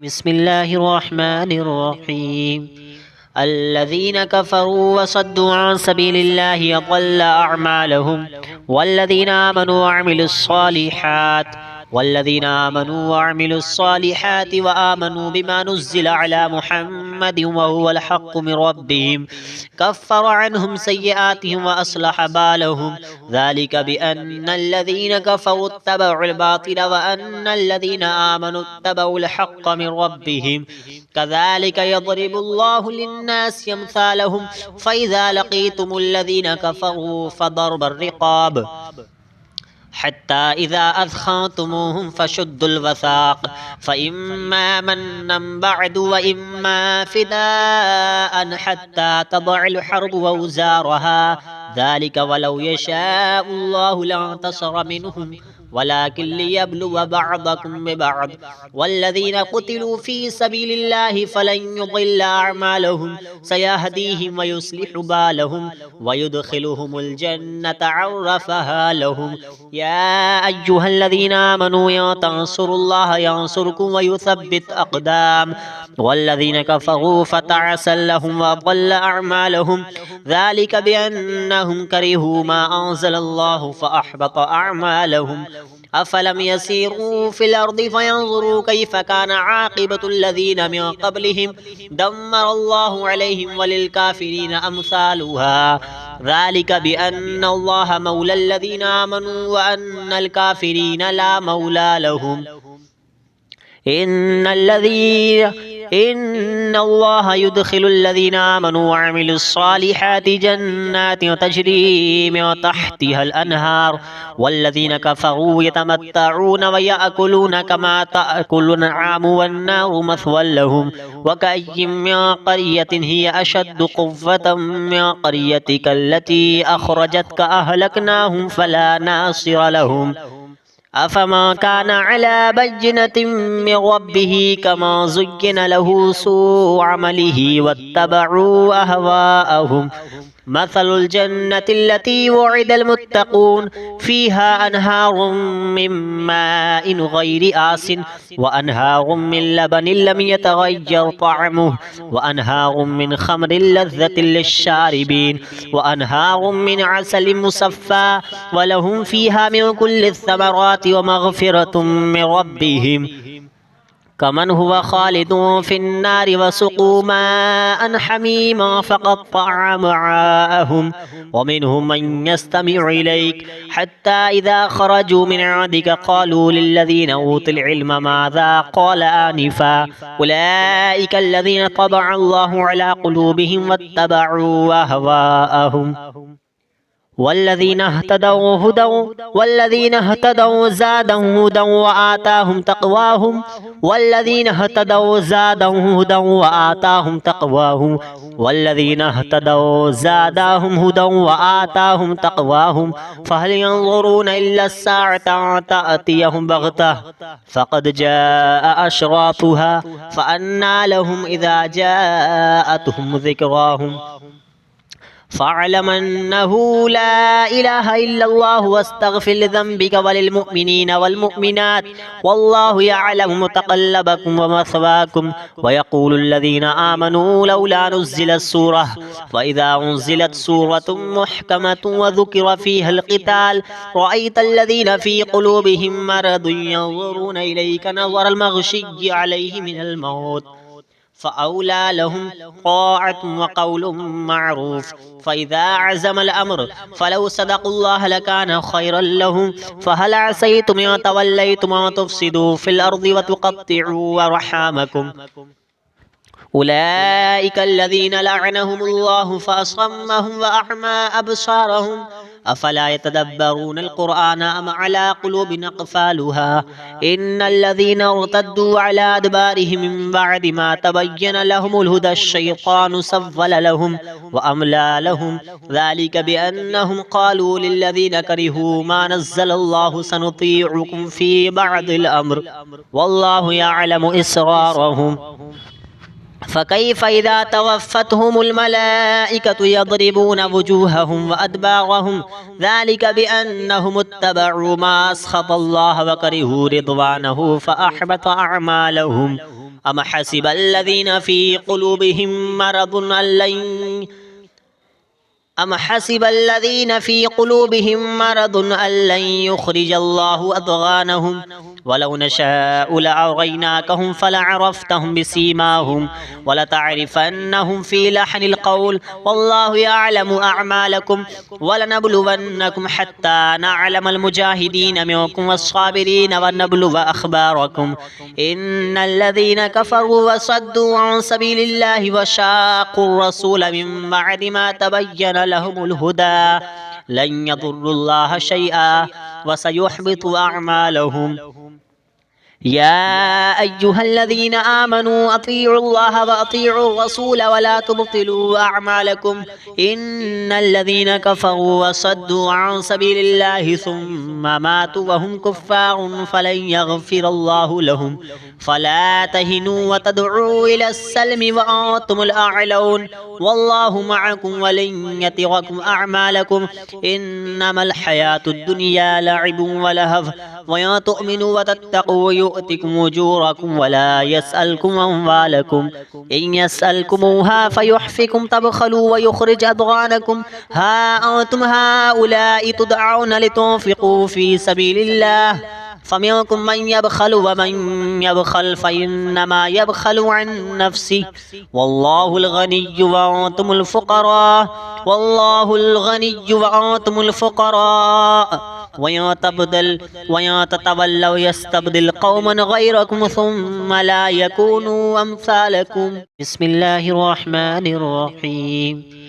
बिस्मिल्लाहिर्रहमानिर्रहीम। अल्लज़ीना कफ़रू वसद्दू अन सबीलिल्लाहि अज़ल्ल अअमालहुम वल्लज़ीना आमनू वअमिलुस्सालिहाति व आमनू बिमा नुज़्ज़िला अला मुहम्मदिन व हुवल हक़्क़ु मिर रब्बिहिम कफ़्फ़र अन्हुम सय्यिआतिहिम व अस्लह बालहुम ज़ालिका बिअन्नल्लज़ीना कफ़रू इत्तबउल बातिल व अन्नल्लज़ीना आमनू इत्तबउल हक़्क़ मिर रब्बिहिम कज़ालिका यज़रिबुल्लाहु लिन्नासि अम्सालहुम फ़इज़ा लक़ीतुमुल्लज़ीना कफ़रू फ़दरबर रिक़ाब हत्ता इज़ा अज़ख़न्तुमूहुम फ़शुद्दुल वसाक़ फ़इम्मा मन्नन बअदु व इम्मा फ़िदाअन हत्ता तज़अल हर्बु औज़ारहा ज़ालिका वलौ यशाअुल्लाहु लंतसर मिनहुम वलाकिन लियब्लुव बअदकुम बिबअद वल्लज़ीना क़ुतिलू फ़ी सबीलिल्लाहि फ़लन युज़िल्ल अअमालहुम सयहदीहिम व युस्लिहु बालहुम व युदख़िलुहुमुल जन्नत अर्रफ़हा लहुम या अय्युहल्लज़ीना आमनू इन तंसुरुल्लाह यंसुरकुम व युथब्बित अक़दाम वल्लज़ीना कफ़रू फ़तअसल लहुम व अज़ल्ल अअमालहुम ज़ालिका बिअन्नहुम करिहू मा अंज़लल्लाहु फ़अहबत अअमालहुम अफ़लम यसीरू फ़िल अर्दि फ़यंज़ुरू कैफ़ कान आक़िबतुल्लज़ीना मिन क़ब्लिहिम दम्मरल्लाहु अलैहिम वलिलकाफ़िरीन अम्सालुहा ज़ालिका बिअन्नल्लाह मौलल्लज़ीना आमनू व अन्नल काफ़िरीन ला मौला लहुम इन्नल्लाह युदख़िलुल्लज़ीना आमनू व अमिलुस्सालिहाति जन्नातिन तजरी मिन तहतिहल अन्हार वल्लज़ीना कफ़रू यतमत्तऊन व याअकुलून कमा ताअकुलुल अन्आमु वन्नारु मथवन लहुम व कअय्यिम मिन क़रयतिन हिय अशद्दु क़ुव्वतन मिन क़रयतिका अल्लती अख़रजतक अहलकनाहुम फला नासिर लहुम अफ़मा कान अला बय्यिनतिन मिन रब्बिही कमा ज़ुय्यिन लहू सूअ अमलिही वत्तबअू अहवाअहुम मसलुल जन्नति अल्लती वुइदल मुत्तक़ून फ़ीहा अन्हारुम मिन माइन ग़ैरि आसिन व अन्हारुम मिन लबनिन लम यतग़य्यर तअमुहु व अन्हारुम मिन ख़म्रिन लज़्ज़तिन लिश्शारिबीन व अन्हारुम मिन असलिन मुसफ़्फ़ा व लहुम फ़ीहा मिन कुल्लिस समराति व मग़फ़िरतुम मिन रब्बिहिम कमन हुवा ख़ालिदुन फ़िन्नारि वसुक़ू माअन हमीमा फ़क़त्तअ अमआअहुम व मिनहुम मन यस्तमिअु इलैक हत्ता इज़ा ख़रजू मिन इंदिक क़ालू लिल्लज़ीना ऊतुल इल्म माज़ा क़ाल आनिफ़ा उलाइका अल्लज़ीना तबअ अल्लाहु अला क़ुलूबिहिम वत्तबअू अहवाअहुम वल्लज़ीना इहतदौ ज़ादहुम हुदन व आताहुम तक़वाहुम वल्लज़ीना इहतदौ ज़ादहुम हुदन व आताहुम तक़वाहुम वल्लज़ीना इहतदौ ज़ादहुम हुदन व आताहुम तक़वाहुम फ़हल यंज़ुरूना इल्ला अस्साअता अन तअतियहुम बग़तह फ़क़द जाअ अशरातुहा फ़अन्ना लहुम इज़ा जाअतहुम ज़िक्राहुम फ़अलम अन्नहु ला इलाहा इल्लल्लाहु वस्तग़फ़िर लिज़ंबिक वलिलमुअ्मिनीन वल्मुअ्मिनात वल्लाहु यअलमु मुतक़ल्लबकुम व मथवाकुम व यक़ूलुल्लज़ीना आमनू लौला नुज़्ज़िलत सूरह फ़इज़ा उन्ज़िलत सूरतुम मुहकमतुन व ज़ुकिर फ़ीहल क़िताल रअयतल्लज़ीना फ़ी क़ुलूबिहिम मरदुन यंज़ुरूना इलैका नज़रल मग़शिय्यि अलैहि मिनल मौत फ़अौला लहुम ताअतुन व क़ौलुन मअरूफ़ फ़इज़ा अज़मल अम्र फ़लौ सदक़ुल्लाह लकान ख़ैरन लहुम फ़हल असैतुम इन तवल्लैतुम अन तुफ़सिदू फ़िल अर्दि व तुक़त्तिअू अर्हामकुम उलाइका अल्लज़ीना लअनहुमुल्लाहु फ़असम्महुम व अअमा अबसारहुम अफ़ला यतदब्बरूनल क़ुरआन अम अला क़ुलूबिन अक़फ़ालुहा इन्नल्लज़ीना इर्तद्दू अला अदबारिहिम मिन बअदि मा तबय्यन लहुमुल हुदा अश्शैतानु सव्वल लहुम व अमला लहुम ज़ालिका बिअन्नहुम क़ालू लिल्लज़ीना करिहू मा नज़्ज़लल्लाहु सनुतीउकुम फ़ी बअदिल अम्र वल्लाहु यअलमु इसरारहुम फ़कैफ़ इज़ा तवफ़्फ़तहुमुल मलाइकतु यضربون वुजूहहुम व अदबारहुम ज़ालिका बिअन्नहुम इत्तबअू मा अस्ख़तल्लाह व करिहू रिज़वानहु फ़अहबत अअमालहुम أم حسب الذين في قلوبهم مرض أن لن يخرج الله أضغانهم ولو نشاء لأريناكهم فلعرفتهم بسيماهم ولتعرفنهم في لحن القول والله يعلم أعمالكم ولنبلونكم حتى نعلم المجاهدين منكم والصابرين ونبلو أخباركم إن الذين كفروا وصدوا عن سبيل الله وشاقوا الرسول من بعد ما تبين لهم الهدى لن يضروا الله شيئا وسيحبط أعمالهم يا أيها الذين آمنوا أطيعوا الله وأطيعوا الرسول ولا تبطلوا أعمالكم إن الذين كفروا وصدوا عن سبيل الله ثم ماتوا وهم كفار فلن يغفر الله لهم فلا تهنوا وتدعوا إلى السلم وأنتم الأعلون والله معكم ولن يتركم أعمالكم إنما الحياة الدنيا لعب ولهو وإن تؤمنوا وتتقوا يؤتكم أجوركم ولا يسألكم أموالكم إن يسألكموها فيحفكم تبخلوا ويخرج أضغانكم ها أنتم هؤلاء تدعون لتنفقوا في سبيل الله فمنكم من يبخل ومن يبخل فإنما يبخل عن نفسه والله الغني وأنتم الفقراء وإن تتولوا يستبدل قوما غيركم ثم لا يكونوا أمثالكم بسم الله الرحمن الرحيم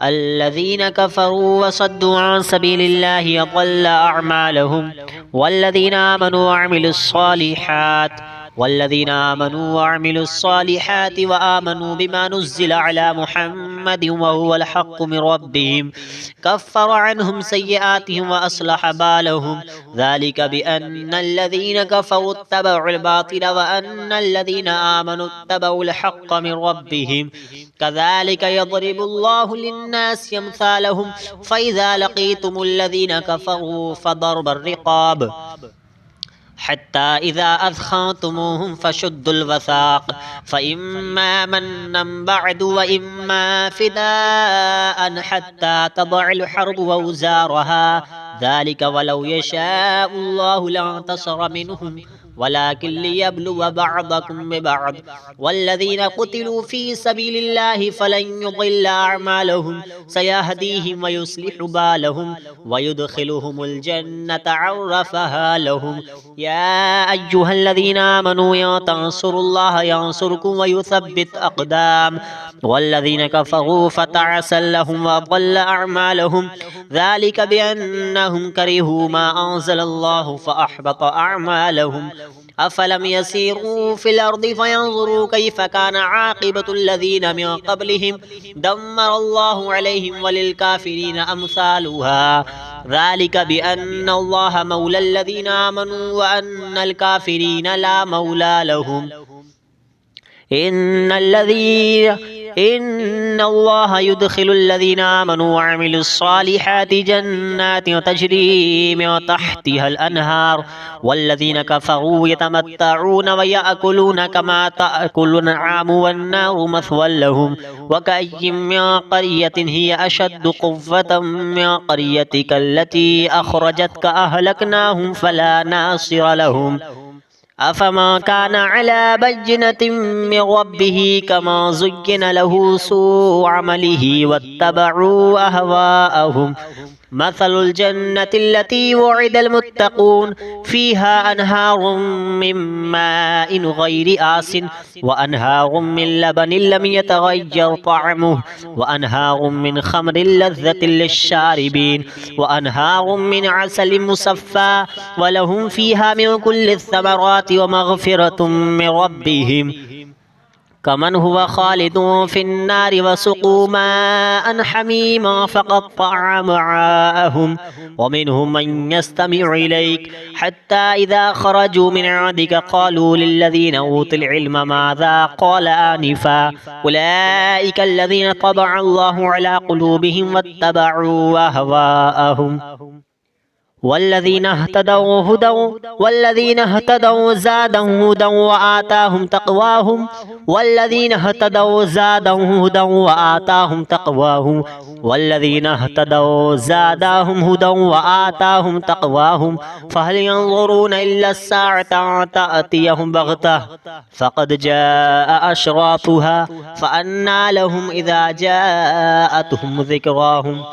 الذين كفروا وصدوا عن سبيل الله أضل أعمالهم والذين آمنوا وعملوا الصالحات وآمنوا بما نزل على محمد وهو الحق من ربهم كفر عنهم سيئاتهم وأصلح بالهم ذلك بأن الذين كفروا اتبعوا الباطل وأن الذين آمنوا اتبعوا الحق من ربهم كذلك يضرب الله للناس أمثالهم فإذا لقيتم الذين كفروا فضرب الرقاب حتى إذا أثخنتموهم فشدوا الوثاق فإما منا بعد وإما فداء حتى تضع الحرب وأوزارها ذلك ولو يشاء الله لانتصر منهم ولكن ليبلو بعضكم ببعض والذين قتلوا في سبيل الله فلن يضل أعمالهم سيهديهم ويصلح بالهم ويدخلهم الجنة عرفها لهم يا أيها الذين آمنوا إن تنصروا الله ينصركم ويثبت أقدام والذين كفروا فتعسا لهم وأضل أعمالهم ذلك بأنهم كرهوا ما أنزل الله فأحبط أعمالهم أفلم يسيروا في الأرض فينظروا كيف كان عاقبة الذين من قبلهم دمر الله عليهم وللكافرين أمثالها ذلك بأن الله مولى الذين آمنوا وأن الكافرين لا مولى لهم إن الله يدخل الذين آمنوا وعملوا الصالحات جنات تجري من تحتها الأنهار والذين كفروا يتمتعون ويأكلون كما تأكل الأنعام والنار مثوى لهم وكأي من قرية هي أشد قوة من قريتك التي أخرجتك أهلكناهم فلا ناصر لهم أفما كان على بينة من ربه كما زين له سوء عمله واتبعوا أهواءهم مثل الجنة التي وعد المتقون فيها أنهار من ماء غير آس وأنهار من لبن لم يتغير طعمه وأنهار من خمر لذة للشاربين وأنهار من عسل مصفى ولهم فيها من كل الثمرات ومغفرة من ربهم كمن هو خالد في النار وسقوا ماء حميما فقطع أمعاءهم ومنهم من يستمع إليك حتى إذا خرجوا من عندك قالوا للذين أوتوا العلم ماذا قال آنفا أولئك الذين طبع الله على قلوبهم واتبعوا أهواءهم والذين اهتدوا زادهم هدى وآتاهم تقواهم والذين اهتدوا زادهم هدى وآتاهم تقواهم والذين اهتدوا زادهم هدى وآتاهم تقواهم فهل ينظرون إلا الساعة تأتيهم بغتة فقد جاء أشراطها فأنى لهم إذا جاءتهم ذكراهم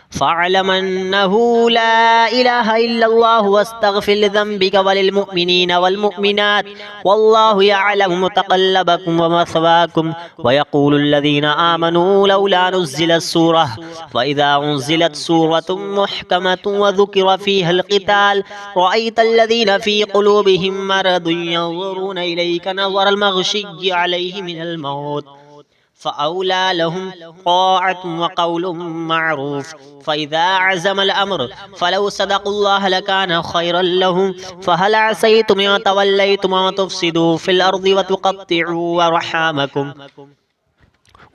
فاعلم أنه لا إله إلا الله واستغفر لذنبك وللمؤمنين والمؤمنات والله يعلم متقلبكم ومثواكم ويقول الذين آمنوا لولا نزلت سورة فإذا أنزلت سورة محكمة وذكر فيها القتال رأيت الذين في قلوبهم مرض ينظرون إليك نظر المغشي عليه من الموت فأولى لهم طاعة وقول معروف فإذا عزم الأمر فلو صدقوا الله لكان خيرا لهم فهل عسيتم إن توليتم أن تفسدوا في الأرض وتقطعوا أرحامكم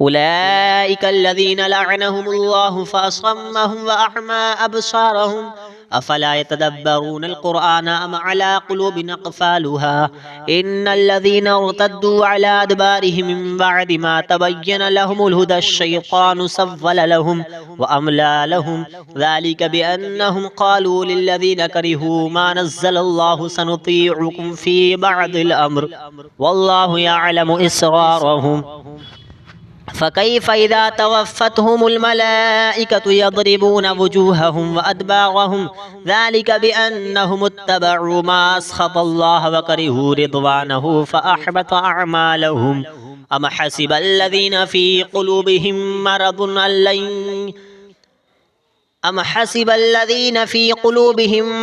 أولئك الذين لعنهم الله فأصمهم وأعمى أبصارهم أفلا يتدبرون القرآن أم على قلوب أقفالها إن الذين ارتدوا على أدبارهم من بعد ما تبين لهم الهدى الشيطان سول لهم وأملى لهم ذلك بأنهم قالوا للذين كرهوا ما نزل الله سنطيعكم في بعض الأمر والله يعلم إسرارهم فكيف إذا توفتهم الملائكة يضربون وجوههم وأدبارهم ذلك بأنهم اتبعوا ما أسخط الله وكرهوا رضوانه فأحبط أعمالهم أم حسب الذين في قلوبهم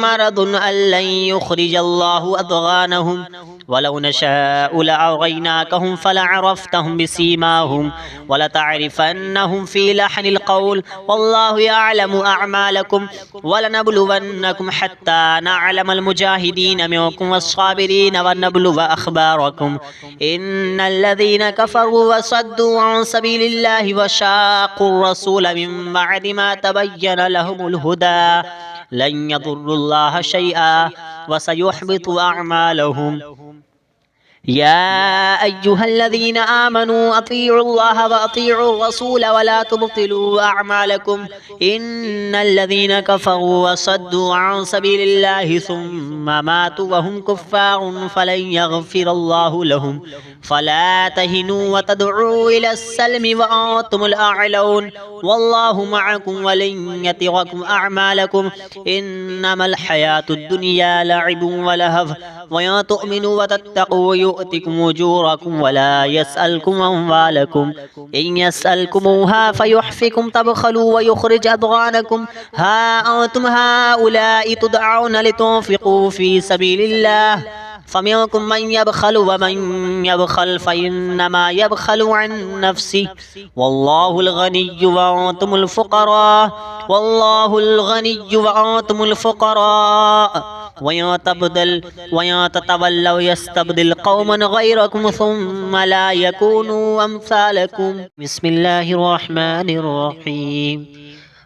مرض أن لن يخرج الله أضغانهم ولو نشاء لأريناكهم فلعرفتهم بسيماهم ولتعرفنهم في لحن القول والله يعلم أعمالكم ولنبلونكم حتى نعلم المجاهدين منكم والصابرين ونبلو أخباركم إن الذين كفروا وصدوا عن سبيل الله وشاقوا الرسول من بعد ما تبين لهم الهدى لن يضروا الله شيئا وسيحبط أعمالهم يا أيها الذين آمنوا أطيعوا الله وأطيعوا الرسول ولا تبطلوا أعمالكم إن الذين كفروا وصدوا عن سبيل الله ثم ماتوا وهم كفار فلن يغفر الله لهم فلا تهنوا وتدعوا إلى السلم وأنتم الأعلون والله معكم ولن يتركم أعمالكم إنما الحياة الدنيا لعب ولهو وإن تؤمنوا وتتقوا يؤتكم أجوركم ولا يسألكم أموالكم إن يسألكموها فيحفكم تبخلوا ويخرج أضغانكم ها أنتم هؤلاء تدعون لتنفقوا في سبيل الله فمنكم من يبخل ومن يبخل فإنما يبخل عن نفسه والله الغني وأنتم الفقراء وإن تتولوا يستبدل قوما غيركم ثم لا يكونوا أمثالكم بسم الله الرحمن الرحيم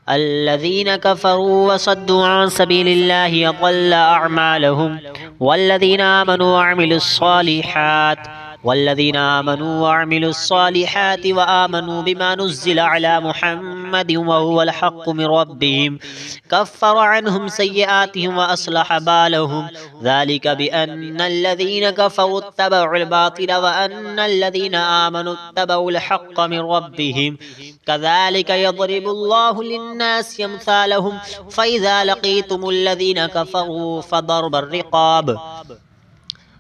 الذين كفروا وصدوا عن سبيل الله أضل أعمالهم والذين آمنوا وعملوا الصالحات وآمنوا بما نزل على محمد وهو الحق من ربهم كفر عنهم سيئاتهم وأصلح بالهم ذلك بأن الذين كفروا اتبعوا الباطل وأن الذين آمنوا اتبعوا الحق من ربهم كذلك يضرب الله للناس أمثالهم فإذا لقيتم الذين كفروا فضرب الرقاب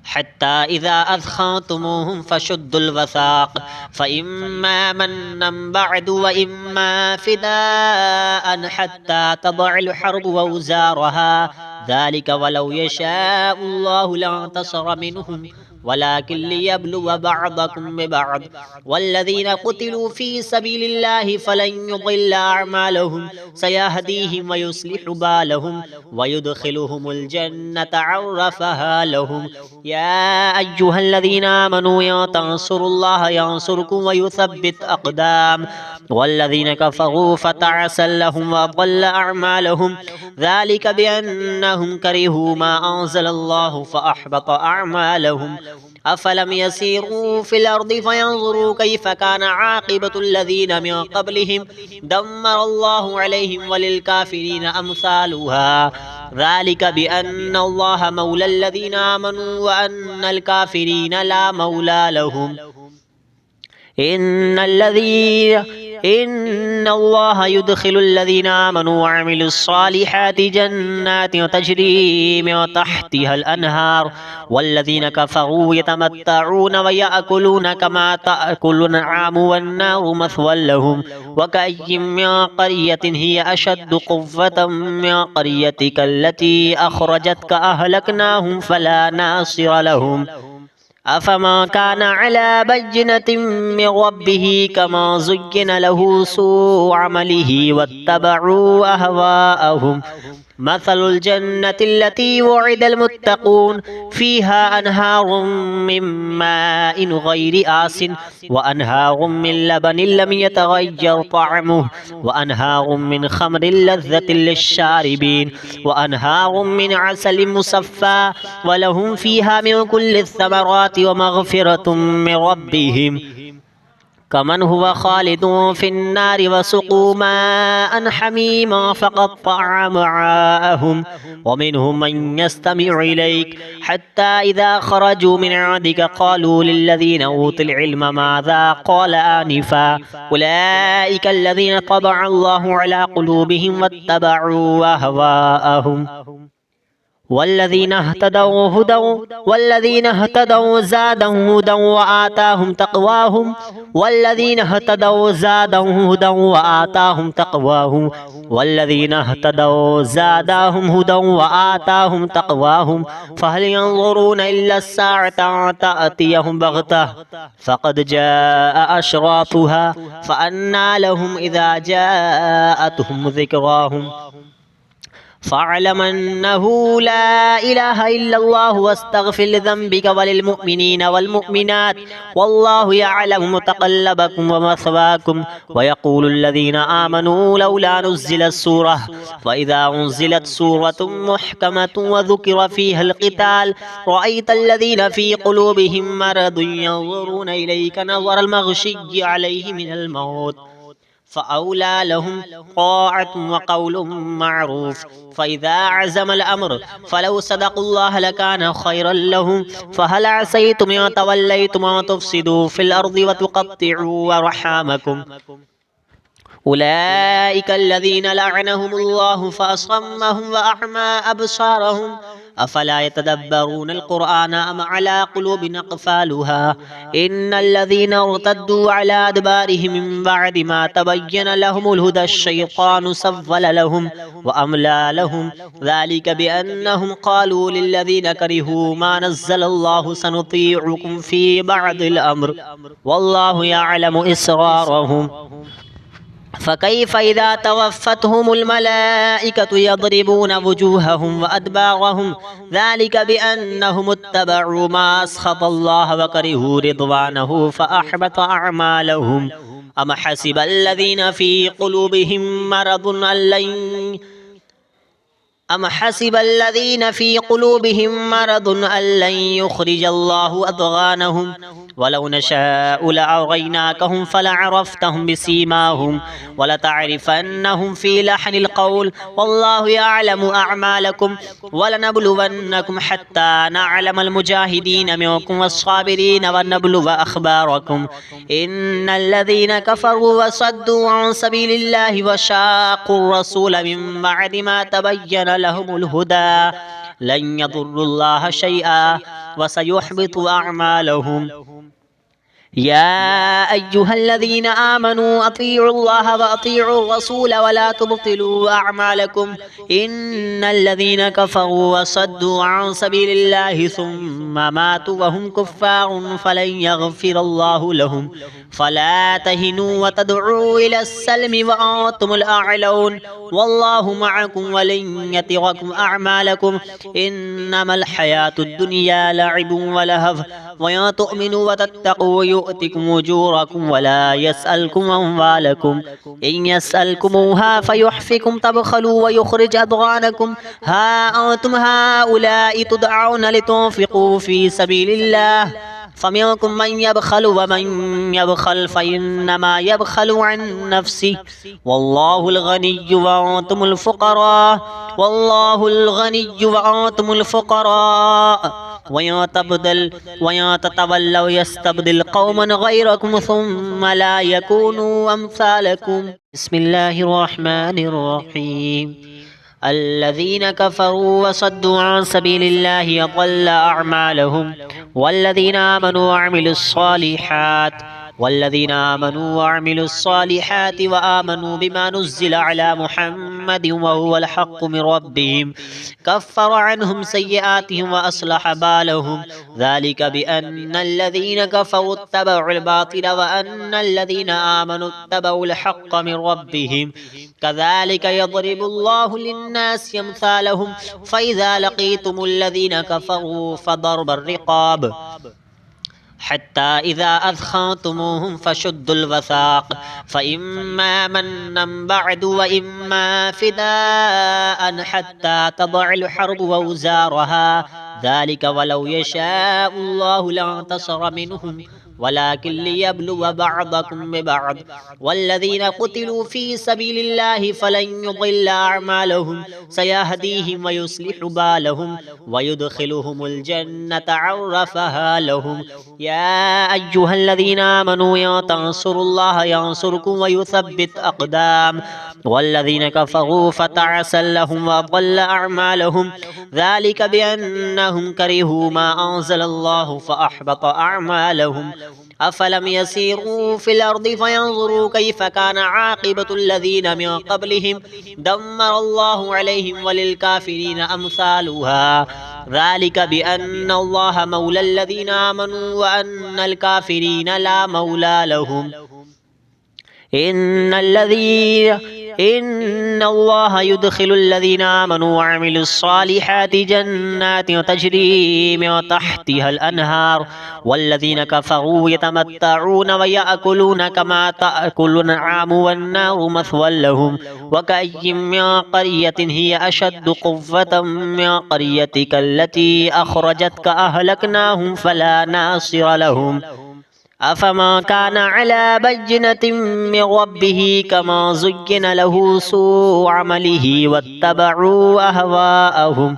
حتى إذا أثخنتموهم فشدوا الوثاق فإما منا بعد وإما فداء حتى تضع الحرب وأوزارها ذلك ولو يشاء الله لانتصر منهم वलाकिन लियब्लुव बअदकुम बिबअद वल्लज़ीना क़ुतिलू फ़ी सबीलिल्लाहि फ़लन युज़िल्ल अअमालहुम सयहदीहिम व युस्लिहु बालहुम व युदखिलुहुमुल जन्नत अर्रफ़हा लहुम या अय्युहल्लज़ीना आमनू इन तंसुरुल्लाह यंसुरकुम व युसब्बित अक़दाम वल्लज़ीना कफ़रू फ़तअसल लहुम व अضल अअमालहुम ज़ालिक बिअन्नहुम करिहू मा अंज़लल्लाहु फ़अहबत अअमालहुम अफ़लम यसीरू फ़िल अर्दि फ़यंज़ुरू कैफ़ कान आक़िबतुल्लज़ीना मिन क़ब्लिहिम दम्मरल्लाहु अलैहिम वलिलकाफ़िरीन अम्सालुहा ज़ालिक बिअन्नल्लाह मौलल्लज़ीना आमनू व अन्नल काफ़िरीन ला मौला लहुम इन्नल्लाह युदखिलुल्लज़ीना आमनू व अमिलुस्सालिहाति जन्नातिन तजरी मिन तहतिहल अनहार वल्लज़ीना कफ़रू यतमत्तऊन व याकुलून कमा ताकुलुन आमु वन्नारु मथवल लहुम व कअय्यिम मिन क़र्यतिन हिय अशद्दु क़ुव्वतम मिन क़र्यतिक अल्लती अख़रजतक अहलकनाहुम फ़ला नासिर लहुम अफ़मा कान अला बय्यिनतिन मिन रब्बिही कमा ज़ुय्यिन लहू सूअ अमलिही वत्तबअू अहवाअहुम मसलुल जन्नतिल्लती वुइदल मुत्तक़ून फ़ीहा अनहारुम मिन माइन गैरि आसिन व अनहारुम मिन लबनिन लम यतग़य्यर तअमुहु व अनहारुम मिन ख़म्रिन लज़्ज़तिन लिश्शारिबीन व अनहारुम मिन असलिन मुसफ़्फ़ा व लहुम फ़ीहा मिन कुल्लि थमराति व मग़फ़िरतुम मिन रब्बिहिम कमन हुवा खालिदुन फ़िन्नारि वसुक़ू माअन हमीमा फ़क़त्तअ अमआअहुम व मिनहुम मन यस्तमिअु इलैक हत्ता इज़ा ख़रजू मिन इंदिक क़ालू लिल्लज़ीना ऊतुल इल्म माज़ा क़ाल आनिफ़ा उलाइका अल्लज़ीना तबअ अल्लाहु अला क़ुलूबिहिम वत्तबअू अहवाअहुम वल्लज़ीना इहतदौ ज़ादहुम हुदन व आताहुम तक़वाहुम वल्लज़ीना इहतदौ ज़ादहुम हुदन व आताहुम तक़वाहुम वल्लज़ीना इहतदौ ज़ादहुम हुदन व आताहुम तक़वाहुम फ़हल यंज़ुरूना इल्ला अस्साअता अन तअतियहुम बग़तह फ़क़द जाअ अशरातुहा फ़अन्ना लहुम इज़ा जाअतहुम ज़िक्राहुम फ़अलम अन्नहु ला इलाहा इल्लल्लाहु वस्तग़फ़िर लिज़ंबिक वलिलमुअ्मिनीना वल्मुअ्मिनात वल्लाहु यअलमु मुतक़ल्लबकुम व मथवाकुम व यक़ूलुल्लज़ीना आमनू लौला नुज़्ज़िलत सूरह फ़इज़ा उन्ज़िलत सूरतुम मुहकमतुन व ज़ुकिर फ़ीहल क़िताल रअयतल्लज़ीना फ़ी क़ुलूबिहिम मरदुन यंज़ुरूना इलैका नज़रल मग़शिय्यि अलैहि मिनल मौत फ़अौला लहुम ताअतुन व क़ौलुन मअरूफ़ फ़इज़ा अज़मल अम्र फ़लौ सदक़ुल्लाह लकान ख़ैरन लहुम फ़हल असैतुम इन तवल्लैतुम अन तुफ़्सिदू फ़िल अर्दि व तुक़त्तिअू अर्हामकुम उलाइका अल्लज़ीना लअनहुमुल्लाहु फ़असम्महुम व अअमा अबसारहुम अफ़ला यतदब्बरूनल क़ुरआन अम अला क़ुलूबिन अक़फ़ालुहा इन्नल्लज़ीना इर्तद्दू अला अदबारिहिम मिन बअदि मा तबय्यन लहुमुल हुदा अश्शैतानु सव्वल लहुम व अमला लहुम ज़ालिक बिअन्नहुम क़ालू लिल्लज़ीना करिहू मा नज़्ज़लल्लाहु सनुतीउकुम फ़ी बअदिल अम्र वल्लाहु यअलमु इसरारहुम फ़कैफ़ इज़ा तवफ़्फ़तहुमुल मलाइकतु यضربून वुजूहहुम व अदबारहुम ज़ालिक बिअन्नहुम इत्तबअू मा अस्ख़तल्लाह व करिहू रिضवानहु फ़अहबत अअमालहुम अम हसिबल्लज़ीना फ़ी क़ुलूबिहिम मरदुन अल्लन युख़रिजल्लाहु अद्ग़ानहुम वलौ नशाअु लअरयनाकहुम फ़लअरफ़्तहुम बिसीमाहुम वलतअरिफ़न्नहुम फ़ी लहनिल क़ौल वल्लाहु यअलमु अअमालकुम वलनब्लुवन्नकुम हत्ता नअलमल मुजाहिदीन मिनकुम वस्साबिरीन वनब्लुव अख़बारकुम इन्नल्लज़ीना कफ़रू वसद्दू अन सबीलिल्लाहि वशाक़्क़ुर रसूल मिन बअदि मा तबय्यन लहुमुल हुदा लन यदुर्रुल्लाह शैआ व सयुहबितु अअमालहुम يا أيها الذين آمنوا أطيعوا الله وأطيعوا الرسول ولا تبطلوا أعمالكم إن الذين كفروا وصدوا عن سبيل الله ثم ماتوا وهم كفار فلن يغفر الله لهم فلا تهنوا وتدعوا إلى السلم وأنتم الأعلون والله معكم ولن يتركم أعمالكم إنما الحياة الدنيا لعب ولهو وإن تؤمنوا وتتقوا يؤتكم أجوركم ولا يسألكم أموالكم إن يسألكموها فيحفكم تبخلوا ويخرج أضغانكم ها أنتم هؤلاء تدعون لتنفقوا في سبيل الله فمنكم من يبخل ومن يبخل فإنما يبخل عن نفسه والله الغني وأنتم الفقراء والله الغني وأنتم الفقراء وإن تتولوا يستبدل قوما غيركم ثم لا يكونوا أمثالكم بسم الله الرحمن الرحيم الذين كفروا وصدوا عن سبيل الله أضل أعمالهم والذين آمنوا وعملوا الصالحات وآمنوا بما نزل على محمد وهو الحق من ربهم كفر عنهم سيئاتهم وأصلح بالهم ذلك بأن الذين كفروا اتبعوا الباطل وأن الذين آمنوا اتبعوا الحق من ربهم كذلك يضرب الله للناس أمثالهم فإذا لقيتم الذين كفروا فضرب الرقاب حتى إذا أثخنتموهم فشدوا الوثاق فإما منا بعد وإما فداء حتى تضع الحرب أوزارها ذلك ولو يشاء الله لانتصر منهم ولكن ليبلو بعضكم ببعض والذين قتلوا في سبيل الله فلن يضل أعمالهم سيهديهم ويصلح بالهم ويدخلهم الجنة عرفها لهم يا أيها الذين آمنوا إن تنصروا الله ينصركم ويثبت أقدام والذين كفروا فتعسا لهم وأضل أعمالهم ذلك بأنهم كرهوا ما أنزل الله فأحبط أعمالهم أفلم يسيروا في الأرض فينظروا كيف كان عاقبة الذين من قبلهم دمر الله عليهم وللكافرين أمثالها ذلك بأن الله مولى الذين آمنوا وأن الكافرين لا مولى لهم إن الله يدخل الذين آمنوا وعملوا الصالحات جنات تجري من تحتها الأنهار والذين كفروا يتمتعون ويأكلون كما تأكل الأنعام والنار مثوى لهم وكأي من قرية هي أشد قوة من قريتك التي أخرجتك أهلكناهم فلا ناصر لهم أفما كان على بينة من ربه كما زين له سوء عمله واتبعوا أهواءهم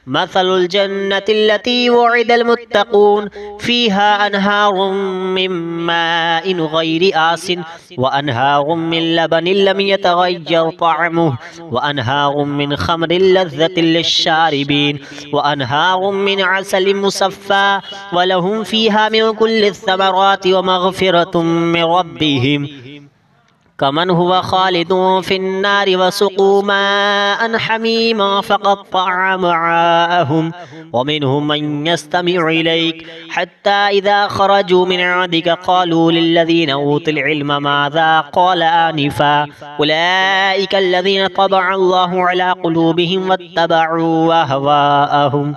مثل الجنة التي وعد المتقون فيها أنهار من ماء غير آس وأنهار من لبن لم يتغير طعمه وأنهار من خمر لذة للشاربين وأنهار من عسل مصفى ولهم فيها من كل الثمرات ومغفرة من ربهم كمن هو خالد في النار وسقوا ماء حميما فقطع أمعاءهم ومنهم من يستمع إليك حتى إذا خرجوا من عندك قالوا للذين أوتوا العلم ماذا قال آنفا أولئك الذين طبع الله على قلوبهم واتبعوا أهواءهم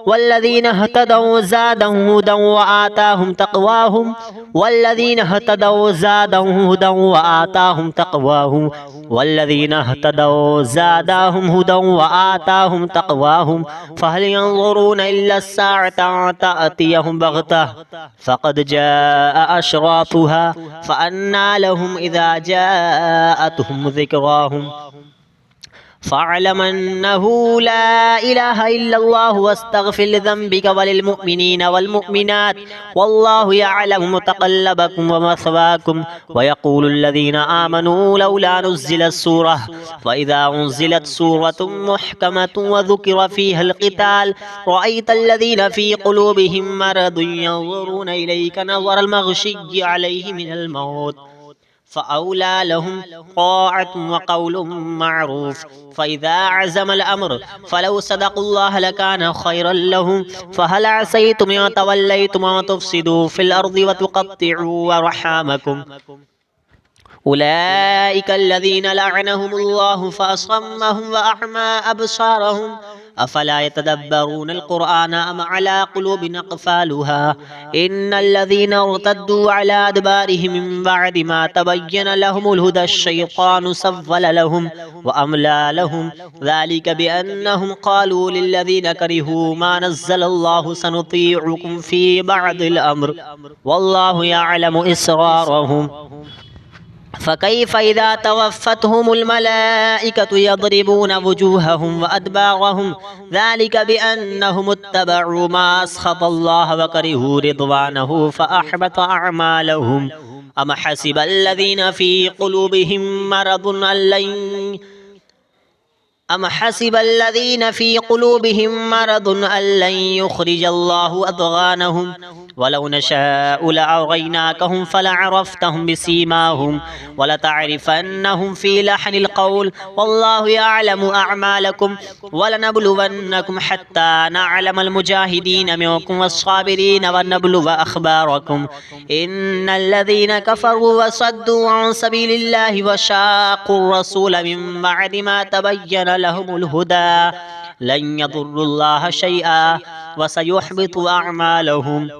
والذين اهتدوا زادهم هدى وآتاهم تقواهم والذين اهتدوا زادهم هدى وآتاهم تقواهم والذين اهتدوا زادهم هدى وآتاهم تقواهم فهل ينظرون إلا الساعة أن تأتيهم بغتة فقد جاء أشراطها فأنى لهم إذا جاءتهم ذكراهم फ़अलम अन्नहु ला इलाहा इल्लल्लाहु वस्तग़फिर लिज़ंबिका वलिलमुमिनीन वलमुमिनात वल्लाहु यअलमु मुतक़ल्लबकुम व मस्वाकुम व यक़ूलुल्लज़ीना आमनू लौला नुज़्ज़िलत सूरह फ़इज़ा उन्ज़िलत सूरतुम मुहकमतुम व ज़ुकिरा फ़ीहल क़िताल रअयतल्लज़ीना फ़ी क़ुलूबिहिम मरदुन यंज़ुरूना इलैका नज़रल मग़शिय्यि अलैहि मिनल मौत फ़अौला लहुम ताअतुन व क़ौलुन मअरूफ़ फ़इज़ा अज़म अल-अम्र फ़लौ सदक़ुल्लाह लकान ख़ैरन लहुम फ़हल असैतुम इन तवल्लैतुम अन तुफ़सिदू फ़िल अर्ज़ि व तुक़त्तिअू अर्हामकुम उलाइका अल्लज़ीना लअनहुमुल्लाहु फ़असम्महुम व अअमा अबसारहुम अफ़ला यतदब्बरूनल क़ुरआन अम अला क़ुलूबिन अक़फ़ालुहा इन्नल्लज़ीना इर्तद्दू अला अदबारिहिम मिन बअदि मा तबय्यन लहुमुल हुदा अश्शैतानु सव्वल लहुम व अमला लहुम ज़ालिका बिअन्नहुम क़ालू लिल्लज़ीना करिहू मा नज़्ज़लल्लाहु सनुतीउकुम फ़ी बअदिल अम्र वल्लाहु यअलमु इसरारहुम फ़कैफ़ इज़ा तवफ़्फ़तहुमुल मलाइकतु यज़रिबूना वुजूहहुम व अदबारहुम ज़ालिका बिअन्नहुम इत्तबअू मा अस्ख़तल्लाह व करिहू रिज़वानहु फ़अहबत अअमालहुम अम हसिबल्लज़ीना फ़ी क़ुलूबिहिम मरदुन अल्लन युख़रिजल्लाहु अज़ग़ानहुम वलौ नशाअु लअरयनाकहुम फलअरफ़्तहुम बिसीमाहुम वलतअरिफ़न्नहुम फ़ी लहनिल क़ौल वल्लाहु यअलमु अअमालकुम वलनब्लुवन्नकुम हत्ता नअलमल मुजाहिदीन मिनकुम वस्साबिरीन वनब्लुव अख़बारकुम इन्नल्लज़ीना कफ़रू वसद्दू अन सबीलिल्लाहि वशाक़्क़ुर रसूल मिन बअदि मा तबय्यन लहुमुल हुदा लन यदुर्रुल्लाह शैआ वसयुहबितु अअमालहुम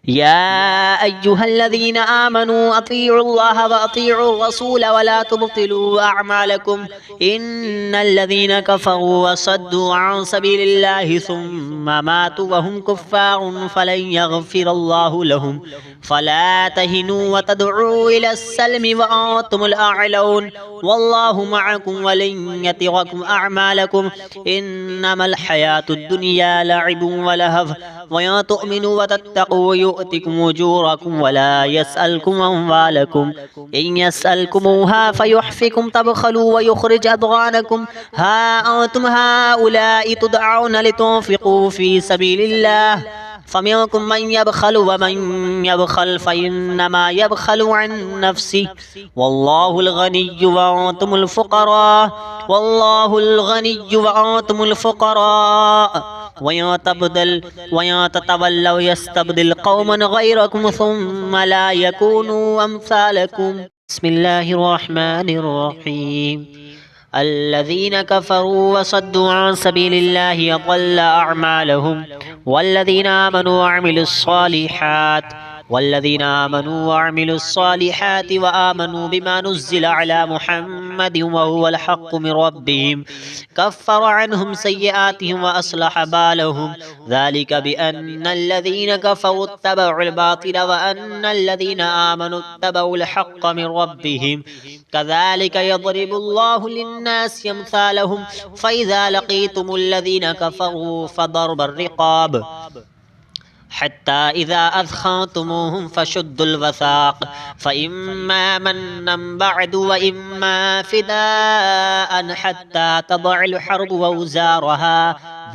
या अय्युहल्लज़ीना आमनू अतीउल्लाह व अतीउर रसूल वला तुब्तिलू अअमालकुम इन्नल्लज़ीना कफ़रू वसद्दू अन सबीलिल्लाहि सुम्मा मातू वहुम कुफ़्फ़ारुन फ़लन यग़फ़िरल्लाहु लहुम फ़ला तहिनू व तदऊ इलस्सल्मि व अंतुमुल अअलौन वल्लाहु मअकुम व लन यतिरकुम अअमालकुम इन्नमल हयातुद दुनिया लअबुन व लहव व इन तु'मिनू व तत्तक़ू यु'तिकुम उजूरकुम वला यसअलकुम अम्वालकुम इन यसअलकुमूहा फयुहफ़िकुम तबख़लू व युख़रिज अदग़ानकुम हा अंतुम हाउलाइ तुदअऊन लितुन्फ़िक़ू फ़ी सबीलिल्लाह फ़मिनकुम मन यबख़लु व मन यबख़ल फ़इन्नमा यबख़लु अन नफ़्सिहि वल्लाहुल गनिय्यु व अंतुमुल फ़ुक़रा वल्लाहुल गनिय्यु व अंतुमुल फ़ुक़रा वयं ततवल्लौ यस्तब्दिल क़ौमन ग़ैरकुम सुम्मा ला यकूनू अम्सालकुम बिस्मिल्लाहिर रहमानिर रहीम अल्लज़ीना कफ़रू वसद्दू अन सबीलिल्लाहि अज़ल्ल अअमालहुम वल्लज़ीना आमनू वअमिलुस्सालिहाति व आमनू बिमा नुज़्ज़िला अला मुहम्मदिन व हुवल हक़्क़ु मिन रब्बिहिम कफ़्फ़र अन्हुम सय्यिआतिहिम व अस्लह बालहुम ज़ालिका बिअन्नल्लज़ीना कफ़रू इत्तबऊल बातिल व अन्नल्लज़ीना आमनू इत्तबऊल हक़्क़ मिन रब्बिहिम कज़ालिका यज़रिबुल्लाहु लिन्नासि अम्सालहुम फ़इज़ा लक़ीतुमुल्लज़ीना कफ़रू फ़दरबर रिक़ाब हत्ता इज़ा अज़ख़न्तुमूहुम फ़शुद्दुल वसाक़ फ़इम्मा मन्नन बअदु व इम्मा फ़िदाअन हत्ता तदअल हर्बु औज़ारहा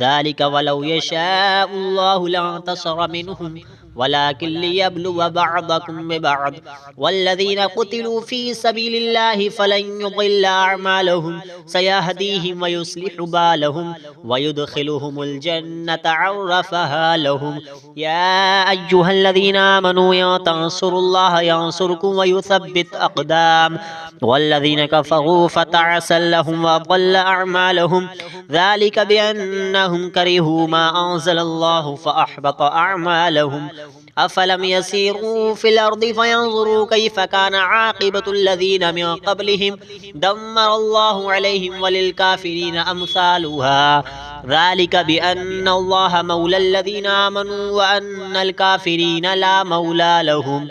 ज़ालिका वलौ यशाअुल्लाहु लंतसर मिनहुम वलाकिन लियब्लुव बअदकुम बिबअद वल्लज़ीना क़ुतिलू फ़ी सबीलिल्लाहि फ़लन युज़िल्ल अअमालहुम सयहदीहिम व युस्लिहु बालहुम व युदख़िलुहुमुल जन्नत अर्रफ़हा लहुम या अय्युहल्लज़ीना आमनू इन तंसुरुल्लाह यंसुरकुम व युथब्बित अक़दाम वल्लज़ीना कफ़रू फ़तअसल लहुम व अضل अअमालहुम ज़ालिका बिअन्नहुम करिहू मा अंज़लल्लाहु फ़अहबत अअमालहुम अफ़लम यसीरू फ़िल अर्दि फ़यंज़ुरू कैफ़ कान आक़िबतुल लज़ीना मिन क़ब्लिहिम दम्मरल्लाहु अलैहिम वलिलकाफ़िरीन अम्सालुहा ज़ालिका बिअन्नल्लाह मौलल लज़ीना आमनू व अन्नल काफ़िरीन ला मौला लहुम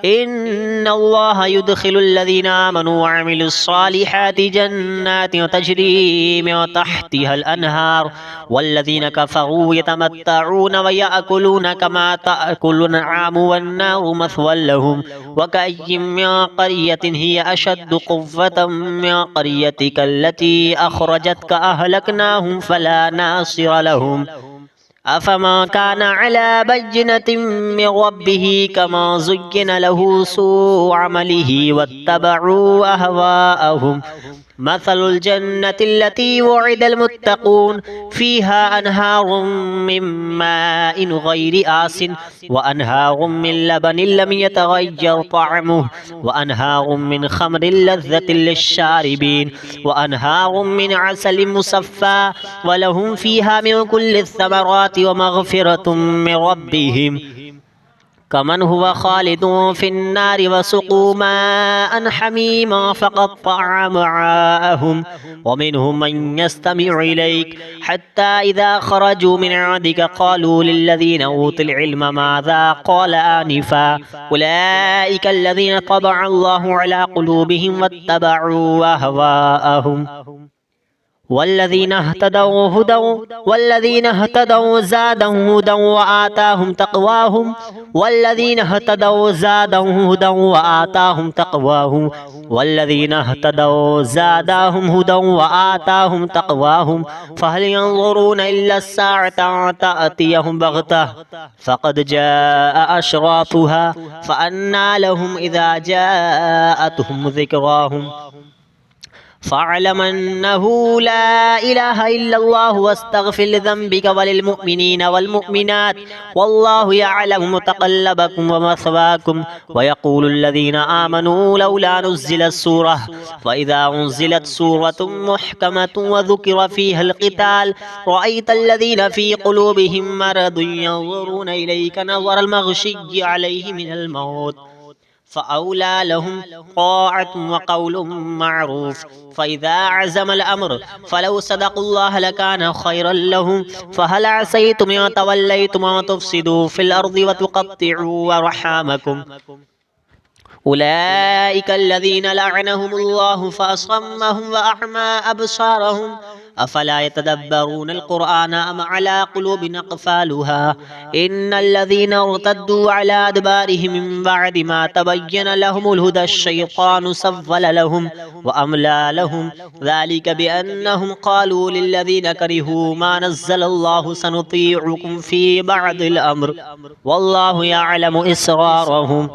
इन्नल्लाह युदखिलुल्लज़ीना आमनू व अमिलुस्सालिहाति जन्नातिन तजरी मिन तहतिहल अनहार वल्लज़ीना कफ़रू यतमत्तऊन व याकुलून कमा ताकुलुन आमु वन्नारु मथवल लहुम व कअय्यिम मिन क़रियतिन हिय अशद्दु क़ुव्वतम मिन क़रियतिक अल्लती अख़रजतक अहलकनाहुम फला नासिर लहुम अफमा काना अला बय्यिनतिन मिन रब्बिही कमा ज़ुय्यिना लहू सूअ अमलिही वत्तबअू अहवाअहुम मसलुल जन्नति अल्लती वुइदल मुत्तक़ून फ़ीहा अनहारुम मिन माइन गैरि आसिन व अनहारुम मिन लबनिन लम यतगय्यर तअमुहु व अनहारुम मिन खम्रिन लज़्ज़तिन लिश्शारिबीन व अनहारुम मिन असलिन मुसफ़्फ़ा व लहुम फ़ीहा मिन कुल्लि थमराति व मग़फ़िरतुम मिन रब्बिहिम कमन हुवा खालिदुन फिन्नारि वसुक़ू माअन हमीमा फ़क़त्तअ अमआअहुम व मिनहुम मन यस्तमिउ इलैक हत्ता इज़ा ख़रजू मिन इंदिक क़ालू लिल्लज़ीना ऊतुल इल्म माज़ा क़ाल आनिफ़ा उलाइका अल्लज़ीना तबअ अल्लाहु अला क़ुलूबिहिम वत्तबअू अहवाअहुम वल्लज़ीना इहतदौ ज़ादहुम हुदन व आताहुम तक़वाहुम वल्लज़ीना इहतदौ ज़ादहुम हुदन व आताहुम तक़वाहुम वल्लज़ीना इहतदौ ज़ादहुम हुदन व आताहुम तक़वाहुम फ़हल यंज़ुरूना इल्ला अस्साअता अन तअतियहुम बग़तह फ़क़द जाअ अशरातुहा फ़अन्ना लहुम इज़ा जाअतहुम ज़िक्राहुम फ़अलम अन्नहु ला इलाहा इल्लल्लाहु वस्तग़फ़िर लिज़ंबिक वलिलमुअ्मिनीना वल्मुअ्मिनात वल्लाहु यअलमु मुतक़ल्लबकुम व मथवाकुम व यक़ूलुल्लज़ीना आमनू लौला नुज़्ज़िलत सूरह फ़इज़ा उन्ज़िलत सूरतुम मुहकमतुन व ज़ुकिरा फ़ीहल क़िताल रअयतल्लज़ीना फ़ी क़ुलूबिहिम मरदुन यंज़ुरूना इलैका नज़रल मग़शिय्यि अलैहि मिनल मौत फ़अौला लहुम ताअतुन व क़ौलुन मअरूफ़ फ़इज़ा अज़मल अम्र फ़लौ सदक़ुल्लाह लकान ख़ैरन लहुम फ़हल असैतुम इन तवल्लैतुम अन तुफ़्सिदू फ़िल अर्ज़ि व तुक़त्तिअू अर्हामकुम उलाइका अल्लज़ीना लअनहुमुल्लाहु फ़असम्महुम व अअमा अबसारहुम अफ़ला यतदब्बरूनल क़ुरआन अम अला क़ुलूबिन अक़फ़ालुहा इन्नल्लज़ीना इर्तद्दू अला अदबारिहिम मिन बअदि मा तबय्यन लहुमुल हुदा अश्शैतानु सव्वल लहुम व अमला लहुम ज़ालिका बिअन्नहुम क़ालू लिल्लज़ीना करिहू मा नज़्ज़लल्लाहु सनुतीउकुम फ़ी बअदिल अम्र वल्लाहु यअलमु इसरारहुम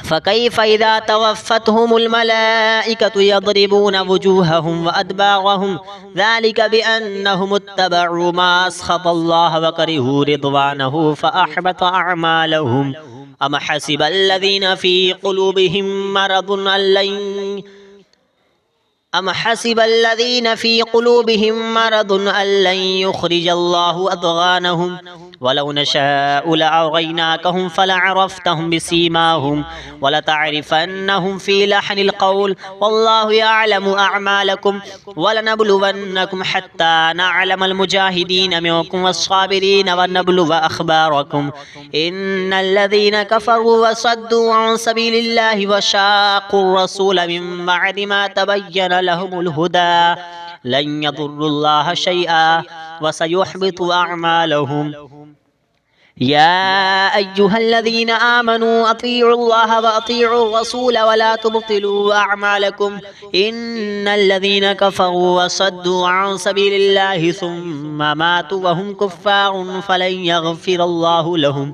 फ़कैफ़ इज़ा तवफ़्फ़तहुमुल मलाइकतु यज़रिबूना वुजूहहुम व अदबारहुम ज़ालिका बिअन्नहुम इत्तबअू मा अस्ख़तल्लाह व करिहू रिज़वानहु फ़अहबत अअमालहुम अम हसिबल्लज़ीना फ़ी क़ुलूबिहिम मरदुन अल्लन युख़रिजल्लाहु अज़ग़ानहुम वलौ नशाअ लअरयनाकहुम फलअरफ़्तहुम बिसीमाहुम वलतअरिफ़न्नहुम फ़ी लहनिल क़ौल वल्लाहु यअलमु अअमालकुम वलनब्लुवन्नकुम हत्ता नअलमल मुजाहिदीन मिनकुम वस्साबिरीन वनब्लुव अख़बारकुम इन्नल्लज़ीना कफ़रू वसद्दू अन सबीलिल्लाहि वशाक़्क़ुर रसूल मिन बअदि मा तबय्यन लहुमुल हुदा लन यदुर्रुल्लाह शैआ वसयुहबितु अअमालहुम या अय्युहल्लज़ीना आमनू अतीउल्लाह व अतीउर रसूल वला तुब्तिलू अअमालकुम इन्नल्लज़ीना कफ़रू वसद्दू अन सबीलिल्लाहि सुम्मा मातू व हुम कुफ़्फ़ारुन फ़लन यग़फ़िरल्लाहु लहुम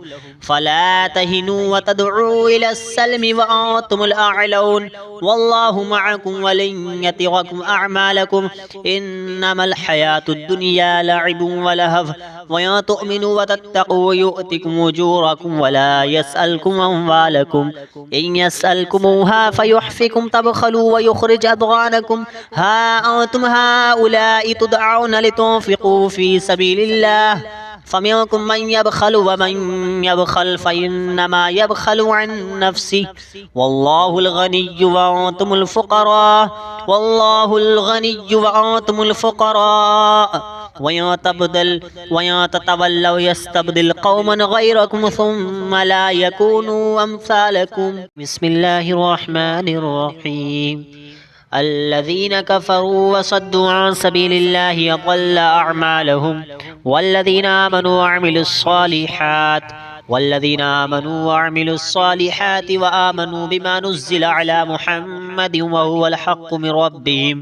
फ़ला तहिनू व तदऊ इलस्सल्मि व अंतुमुल अअलौन वल्लाहु मअकुम व लन यतिरकुम अअमालकुम इन्नमल हयातुद दुनिया लअबुन व लहव व इन तु'मिनू व तत्तक़ू यु'तिकुम उजूरकुम व ला यसअलकुम अम्वालकुम इन यसअलकुमूहा फयुहफ़िकुम तबख़लू व युख़रिज अदग़ानकुम हा अंतुम हाउलाइ तुदअऊन लितुन्फ़िक़ू फ़ी सबीलिल्लाह फ़मिनकुम मन यबख़लु व मन यबख़ल फ़इन्नमा यबख़लु अन नफ़्सिहि वल्लाहुल गनिय्यु व अंतुमुल फ़ुक़रा वयं ततवल्लव यस्तब्दिल कौमन गैरकुम सुम्मा ला यकूनु अम्सालकुम। बिस्मिल्लाहिर रहमानिर रहीम। अल्लज़ीना कफ़रू वसद्दू अन सबीलिल्लाहि अज़ल्ल अअमालहुम वल्लज़ीना आमनू वअमिलुस्सालिहात व आमनू बिमा नुज़्ज़िला अला मुहम्मद व हुवल हक़्क़ु मिन रब्बिहिम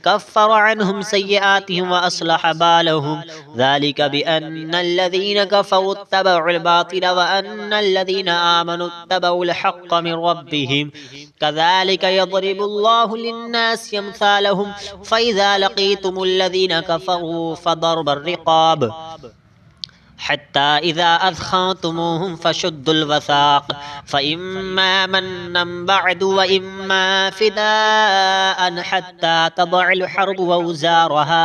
कफ़्फ़र अन्हुम सय्यिआतिहिम व अस्लह बालहुम ज़ालिका बिअन्नल्लज़ीना कफ़रू इत्तबउल बातिल व अन्नल्लज़ीना आमनू इत्तबउल हक़्क़ मिन रब्बिहिम कज़ालिका यज़रिबुल्लाहु लिन्नासि अम्सालहुम फ़इज़ा लक़ीतुमुल्लज़ीना कफ़रू फ़दरबर रिक़ाब हत्ता इज़ा अज़ख़न्तुमूहुम फ़शुद्दुल वसाक़ फ़इम्मा मन्नन बअदु व इम्मा फ़िदाअन हत्ता तज़अल हर्बु औज़ारहा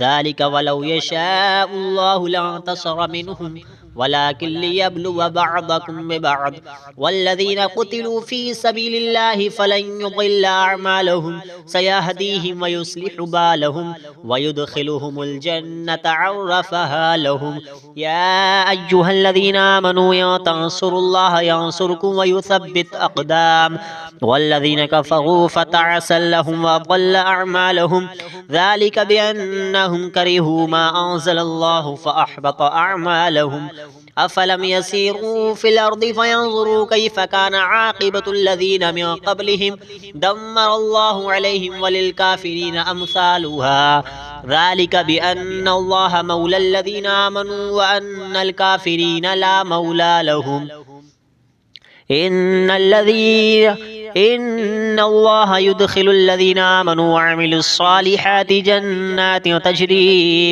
ज़ालिका वलौ यशाअुल्लाहु लंतसर मिनहुम वलाकिन लियब्लुव बअदकुम बिबअद वल्लज़ीना क़ुतिलू फ़ी सबीलिल्लाहि फ़लन युज़िल्ल अअमालहुम सयहदीहिम व युस्लिहु बालहुम व युदख़िलुहुमुल जन्नता अर्रफ़हा लहुम। या अय्युहल्लज़ीना आमनू इन तंसुरुल्लाह यंसुरकुम व युथब्बित अक़दाम वल्लज़ीना कफ़रू फ़तअसल लहुम व अज़ल्ल अअमालहुम ज़ालिका बिअन्नहुम करिहू मा अंज़लल्लाहु फ़अहबत अअमालहुम। अफ़लम यसीरू फ़िल अर्दि फ़यंज़ुरू कैफ़ कान आक़िबतुल्लज़ीना मिन क़ब्लिहिम दम्मरल्लाहु अलैहिम वलिल काफ़िरीन अम्सालुहा ज़ालिका बिअन्नल्लाह मौलल्लज़ीना आमनू व अन्नल काफ़िरीन ला मौला लहुम। इन्नल्लाह युदख़िलुल्लज़ीना आमनू व अमिलुस्सालिहाति जन्नातिन तजरी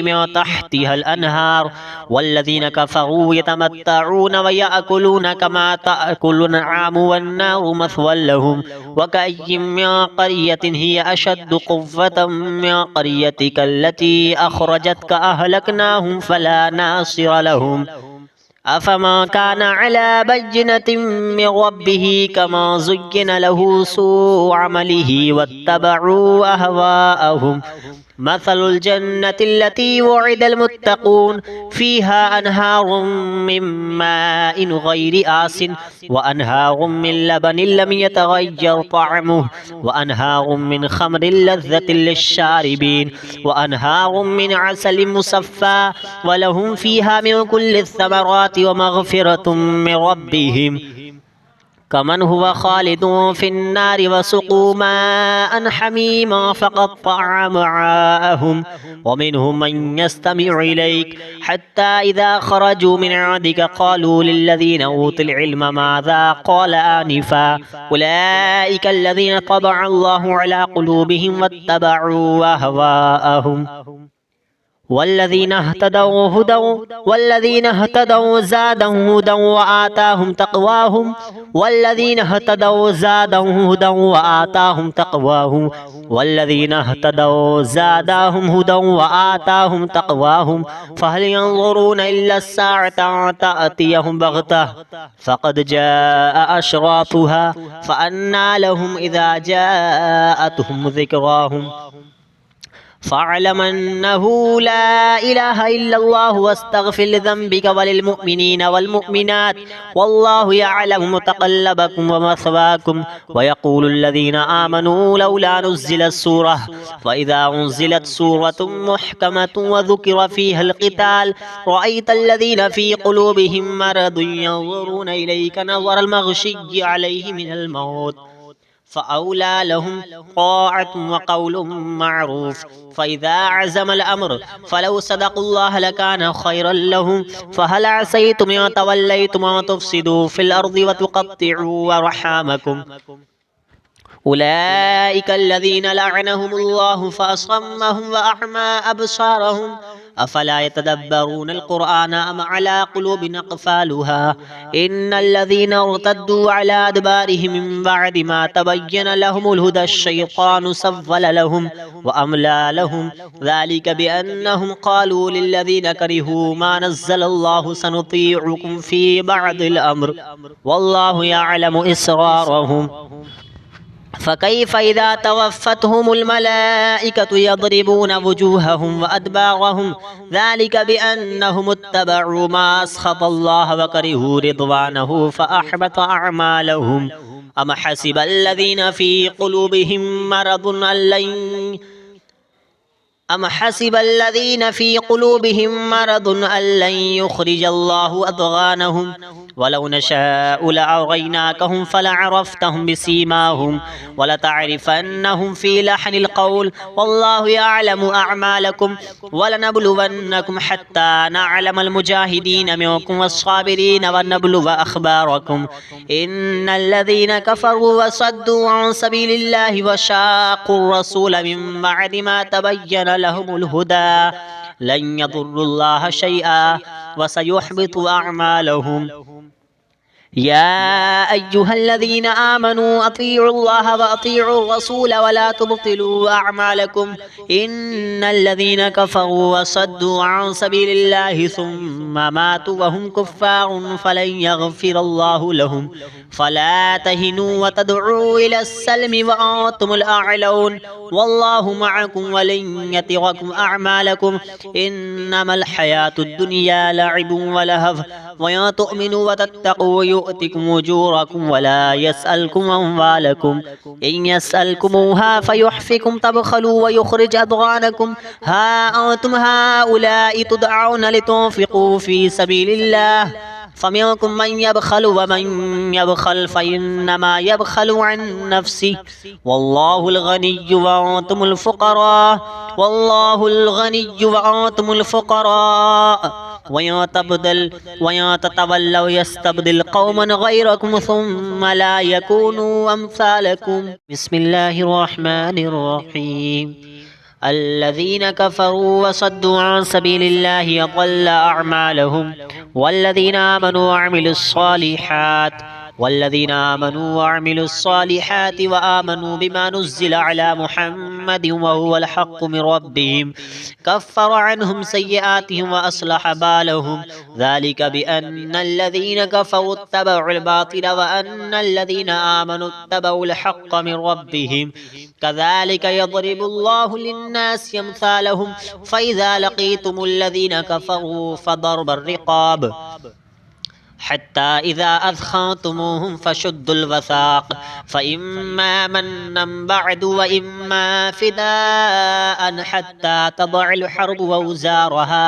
मिन तहतिहल अन्हार वल्लज़ीना कफ़रू यतमत्तऊन व याकुलून कमा ताकुलुन आमु वन्नारु मथवल लहुम व कअय्यिम मिन क़र्यतिन हिय अशद्दु क़ुव्वतन मिन क़र्यतिका अल्लती अख़रजतका अहलकनाहुम फला नासिर लहुम। अफ़मा कान अला बय्यिनतिन मिन रब्बिही कमा ज़ुय्यिन लहू सूअ अमलिही वत्तबअू अहवाअहुम मसलुल जन्नति अल्लती वुइदल मुत्तक़ून फ़ीहा अन्हारुम मिन माइन गैरि आसिन व अन्हारुम मिन लबनिन लम यतग़य्यर तअमुहु व अन्हारुम मिन ख़म्रिन लज़्ज़तिन लिश्शारिबीन व अन्हारुम मिन असलिन मुसफ़्फ़ा व लहुम फ़ीहा मिन कुल्लि थमराति व मग़फ़िरतुम मिन रब्बिहिम कमन हुवा ख़ालिदुन फ़िन्नारि वसुक़ू माअन हमीमा फ़क़त्तअ अमआअहुम व मिनहुम मन यस्तमिअु इलैक हत्ता इज़ा ख़रजू मिन इंदिका क़ालू लिल्लज़ीना ऊतुल इल्म माज़ा क़ाल आनिफ़ा उलाइका अल्लज़ीना तबअ अल्लाहु अला क़ुलूबिहिम वत्तबअू अहवाअहुम वल्लज़ीना इहतदौ ज़ादहुम हुदन व आताहुम तक़वाहुम वल्लज़ीना इहतदौ ज़ादहुम हुदन व आताहुम तक़वाहुम वल्लज़ीना इहतदौ ज़ादहुम हुदन व आताहुम तक़वाहुम फ़हल यंज़ुरूना इल्ला अस्साअता अन तअतियहुम बग़तह फ़क़द जाअ अशरातुहा फ़अन्ना लहुम इज़ा जाअतहुम ज़िक्राहुम फ़अलम अन्नहु ला इलाहा इल्लल्लाह वस्तग़फ़िर लिज़ंबिक वलिलमुअ्मिनीन वल्मुअ्मिनात वल्लाहु यअलमु मुतक़ल्लबकुम व मथवाकुम व यक़ूलुल्लज़ीना आमनू लौला नुज़्ज़िलत सूरह फ़इज़ा उन्ज़िलत सूरतुम मुहकमतुन व ज़ुकिर फ़ीहल क़िताल रअयतल्लज़ीना फ़ी क़ुलूबिहिम मरदुन यंज़ुरूना इलैका नज़रल मग़शिय्यि अलैहि मिनल मौत फ़अौला लहुम ताअतुन व क़ौलुन मअरूफ़ फ़इज़ा अज़मल अम्र फ़लौ सदक़ुल्लाह लकान ख़ैरन लहुम फ़हल असैतुम इन तवल्लैतुम अन तुफ़्सिदू फ़िल अर्दि व तुक़त्तिअू अर्हामकुम उलाइका अल्लज़ीना लअनहुमुल्लाहु फ़असम्महुम व अअमा अबसारहुम अफ़ला यतदब्बरूनल क़ुरआन अम अला क़ुलूबिन अक़फ़ालुहा इन्नल्लज़ीना इर्तद्दू अला अदबारिहिम मिन बअदि मा तबय्यन लहुमुल हुदा अश्शैतानु सव्वल लहुम व अमला लहुम ज़ालिका बिअन्नहुम क़ालू लिल्लज़ीना करिहू मा नज़्ज़लल्लाहु सनुतीउकुम फ़ी बअदिल अम्र वल्लाहु यअलमु इसरारहुम फ़कैफ़ इज़ा तवफ़्फ़तहुमुल मलाइकतु यज़रिबून वुजूहहुम व अदबारहुम ज़ालिका बिअन्नहुम इत्तबअू मा अस्ख़तल्लाह व करिहू रिज़वानहु फ़अहबत अअमालहुम अम हसिबल्लज़ीना फ़ी क़ुलूबिहिम मरदुन अल्लन युख़रिजल्लाहु अज़ग़ानहुम वलौ नशाअु लअरयनाकहुम फलअरफ़्तहुम बिसीमाहुम वलतअरिफ़न्नहुम फ़ी लहनिल क़ौल वल्लाहु यअलमु अअमालकुम वलनब्लुवन्नकुम हत्ता नअलमल मुजाहिदीन मिनकुम वस्साबिरीन वनब्लुव अख़बारकुम इन्नल्लज़ीना कफ़रू वसद्दू अन सबीलिल्लाहि वशाक़्क़ुर रसूल मिन बअदि मा तबय्यन लहुमुल हुदा लन यदुर्रुल्लाह शैआ वसयुहबितु अअमालहुम या अय्युहल्लज़ीना आमनू अतीउल्लाह व अतीउर रसूल वला तुब्तिलू अअमालकुम इन्नल्लज़ीना कफ़रू वसद्दू अन सबीलिल्लाहि सुम्मा मातू वहुम कुफ़्फ़ारुन फलन यग़फ़िरल्लाहु लहुम फला तहिनू व तदऊ इलस्सल्मि व अंतुमुल अअलौन वल्लाहु मअकुम वलन यतिरकुम अअमालकुम इन्नमल हयातुद दुनिया लअबुन व लहव व इन तु'मिनू व तत्तक़ू यु'तिकुम उजूरकुम वला यसअलकुम अम्वालकुम इन यसअलकुमूहा फयुहफ़िकुम तबख़लू व युख़रिज अदग़ानकुम हा अंतुम हाउलाइ तुदअऊन लितुन्फ़िक़ू फ़ी सबीलिल्लाह फ़मिनकुम मन यबख़लु व मन यबख़ल फ़इन्नमा यबख़लु अन नफ़्सिही वल्लाहुल गनिय्यु व अंतुमुल फ़ुक़रा वल्लाहुल गनिय्यु व अंतुमुल फ़ुक़रा वयं ततवल्लौ यस्तब्दिल क़ौमन ग़ैरकुम सुम्मा ला यकूनू अम्सालकुम। बिस्मिल्लाहिर रहमानिर रहीम। अल्लज़ीना कफ़रू वसद्दू अन सबीलिल्लाहि अज़ल्ल अअमालहुम वल्लज़ीना आमनू वअमिलुस्सालिहाति व आमनू बिमा नुज़्ज़िला अला मुहम्मदिन व हुवल हक़्क़ु मिन रब्बिहिम कफ़्फ़र अन्हुम सय्यिआतिहिम व अस्लह बालहुम ज़ालिका बिअन्नल्लज़ीना कफ़रू इत्तबअुल बातिल व अन्नल्लज़ीना आमनू इत्तबअुल हक़्क़ मिन रब्बिहिम कज़ालिका यज़रिबुल्लाहु लिन्नासि अम्सालहुम फ़इज़ा लक़ीतुमुल्लज़ीना कफ़रू फ़दरबर रिक़ाब हत्ता इज़ा अज़ख़न्तुमूहुम फ़शुद्दुल वसाक़ फ़इम्मा मन्नन बअदु व इम्मा फ़िदाअन हत्ता तदअल हर्बु औज़ारहा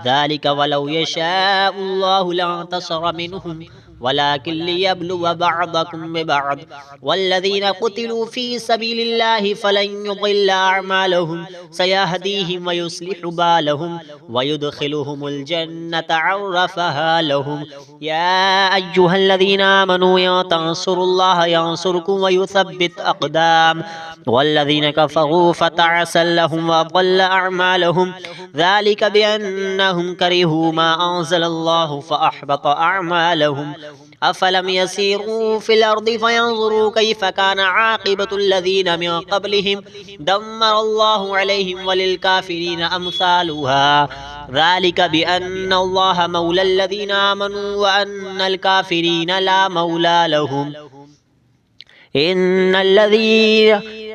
ज़ालिका वलौ यशाअुल्लाहु लंतसर मिनहुम वलाकिन लियब्लुव बअदकुम बिबअद वल्लज़ीना क़ुतिलू फ़ी सबीलिल्लाहि फ़लन युज़िल्ल अअमालहुम सयहदीहिम व युस्लिहु बालहुम व युदख़िलुहुमुल जन्नत अर्रफ़हा लहुम या अय्युहल्लज़ीना आमनू इन तंसुरुल्लाह यंसुरकुम व युथब्बित अक़दाम वल्लज़ीना कफ़रू फ़तअसल लहुम व अضل अअमालहुम ज़ालिका बिअन्नहुम करिहू मा अंज़लल्लाहु फ़अहबत अअमालहुम अफ़लम यसीरू फ़िल अर्दि फ़यंज़ुरू कैफ़ कान आक़िबतुल लज़ीना मिन क़ब्लिहिम दम्मरल्लाहु अलैहिम वलिल काफ़िरीन अम्सालुहा ज़ालिका बिअन्नल्लाह मौलल लज़ीना आमनू व अन्नल काफ़िरीन ला मौला लहुम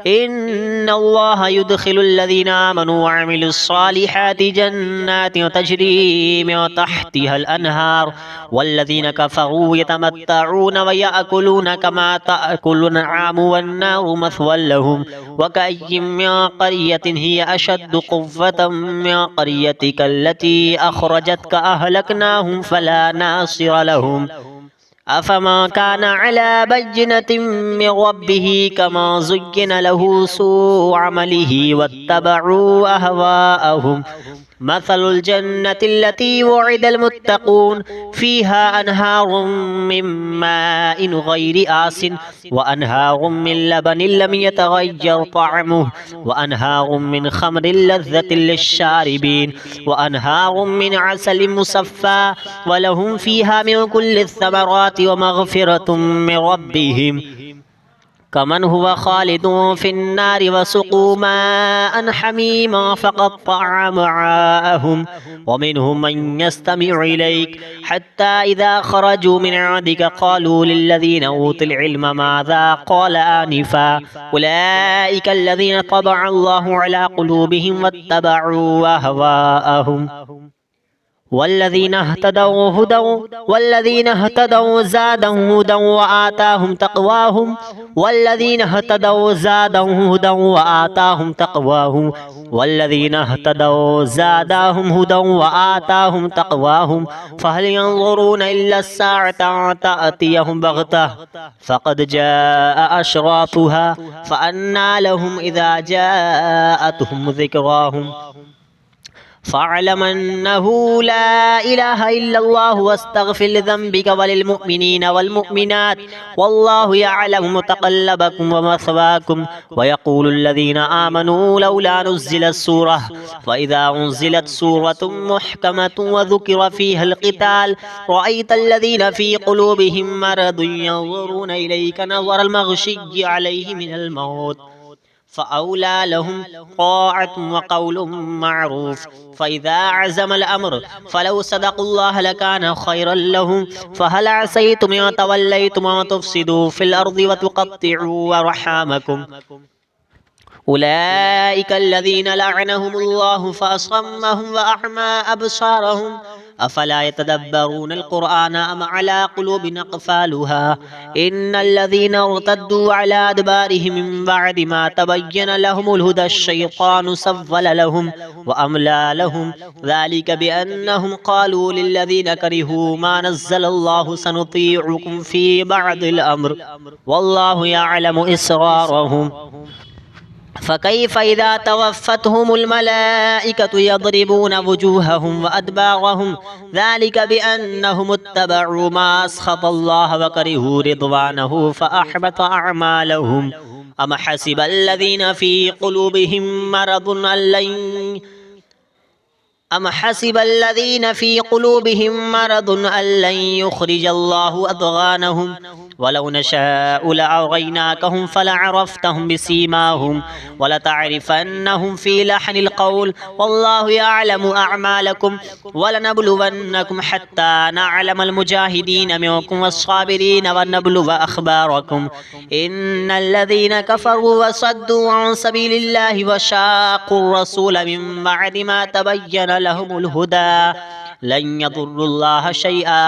इन्नल्लाह युदख़िलुल लज़ीना आमनू व अमिलुस्सालिहाति जन्नातिन तजरी मिन तहतिहल अनहार वल्लज़ीना कफ़रू यतमत्तऊन व यअकुलून कमा तअकुलुल अन्आमु वन्नारु मथवल लहुम व कअय्यिन मिन क़र्यतिन हिय अशद्दु क़ुव्वतन मिन क़र्यतिका अल्लती अख़रजतका अहलकनाहुम फला नासिर लहुम अफ़मन कान अला बय्यिनतिन मिन रब्बिही कमन ज़ुय्यिन लहू सूअ अमलिही वत्तबअू अहवाअहुम मसलुल जन्नति अल्लती वुइदल मुत्तक़ून फ़ीहा अनहारुम मिन माइन ग़ैरि आसिन व अनहारुम मिन लबनिन लम यतग़य्यर तअमुहु व अनहारुम मिन ख़म्रिन लज़्ज़तिन लिश्शारिबीन व अनहारुम मिन असलिन मुसफ़्फ़ा व लहुम फ़ीहा मिन कुल्लि थमराति व मग़फ़िरतुम मिन रब्बिहिम कमन हुवा खालिदुन फिन्नारि वसुक़ू माअन हमीमा फ़क़त्तअ अमआअहुम वमिनहुम मन यस्तमिउ इलैक हत्ता इज़ा ख़रजू मिन इंदिका क़ालू लिल्लज़ीना ऊतुल इल्म माज़ा क़ाल आनिफ़ा उलाइका अल्लज़ीना तबअ अल्लाहु अला क़ुलूबिहिम वत्तबअू अहवाअहुम वल्लज़ीना इहतदौ ज़ादहुम हुदन व आताहुम तक़वाहुम वल्लज़ीना इहतदौ ज़ादहुम हुदन व आताहुम तक़वाहुम वल्लज़ीना इहतदौ ज़ादहुम हुदन व आताहुम तक़वाहुम फ़हल यंज़ुरूना इल्ला अस्साअता अन तअतियहुम बग़तह फ़क़द जाअ अशरातुहा फ़अन्ना लहुम इज़ा जाअतहुम ज़िक्राहुम फ़अलम अन्नहु ला इलाहा इल्लल्लाहु वस्तग़फ़िर लिज़ंबिका वलिलमुअ्मिनीना वल्मुअ्मिनात वल्लाहु यअलमु मुतक़ल्लबकुम वमस्वाकुम वयक़ूलुल्लज़ीना आमनू लौला नुज़्ज़िलत सूरह फ़इज़ा उन्ज़िलत सूरतुम मुहकमतुन वज़ुकिर फ़ीहल क़िताल रअयतल्लज़ीना फ़ी क़ुलूबिहिम मरदुन यंज़ुरूना इलैका नज़रल मग़शिय्यि अलैहि मिनल मौत फ़अौला लहुम ताअतुन व क़ौलुन मअरूफ़ फ़इज़ा अज़मल अम्र फ़लौ सदक़ुल्लाह लकान ख़ैरन लहुम फ़हल असैतुम इन तवल्लैतुम अन तुफ़्सिदू फ़िल अर्ज़ि व तुक़त्तिअू अर्हामकुम उलाइका अल्लज़ीना लअनहुमुल्लाहु फ़अस्सम्महुम व अअमा अबसारहुम अफ़ला यतदब्बरूनल क़ुरआन अम अला क़ुलूबिन अक़फ़ालुहा इन्नल्लज़ीना इर्तद्दू अला अदबारिहिम मिन बअदि मा तबय्यन लहुमुल हुदा अश्शैतानु सव्वल लहुम व अमला लहुम ज़ालिका बिअन्नहुम क़ालू लिल्लज़ीना करिहू मा नज़्ज़लल्लाहु सनुतीउकुम फ़ी बअदिल अम्र वल्लाहु यअलमु इसरारहुम फ़कैफ़ इज़ा तवफ़्फ़तहुमुल मलाइकतु यज़रिबूना वुजूहहुम व अदबारहुम ज़ालिका बिअन्नहुम इत्तबअू मा अस्ख़तल्लाह व करिहू रिज़वानहु फ़अहबत अअमालहुम अम हसिबल्लज़ीना फ़ी क़ुलूबिहिम मरदुन अल्लन युख़रिजल्लाहु अज़ग़ानहुम वलौ नशाअ लअरयनाकहुम फलअरफ़्तहुम बिसीमाहुम वलतअरिफ़न्नहुम फ़ी लहनिल क़ौल वल्लाहु यअलमु अअमालकुम वलनब्लुवन्नकुम हत्ता नअलमल मुजाहिदीन मिनकुम वस्साबिरीन वनब्लुव अख़बारकुम इन्नल्लज़ीना कफ़रू वसद्दू अन सबीलिल्लाहि वशाक़्क़ुर रसूल मिन बअदि मा तबय्यन लहुमुल हुदा लन यदुर्रुल्लाह शैआ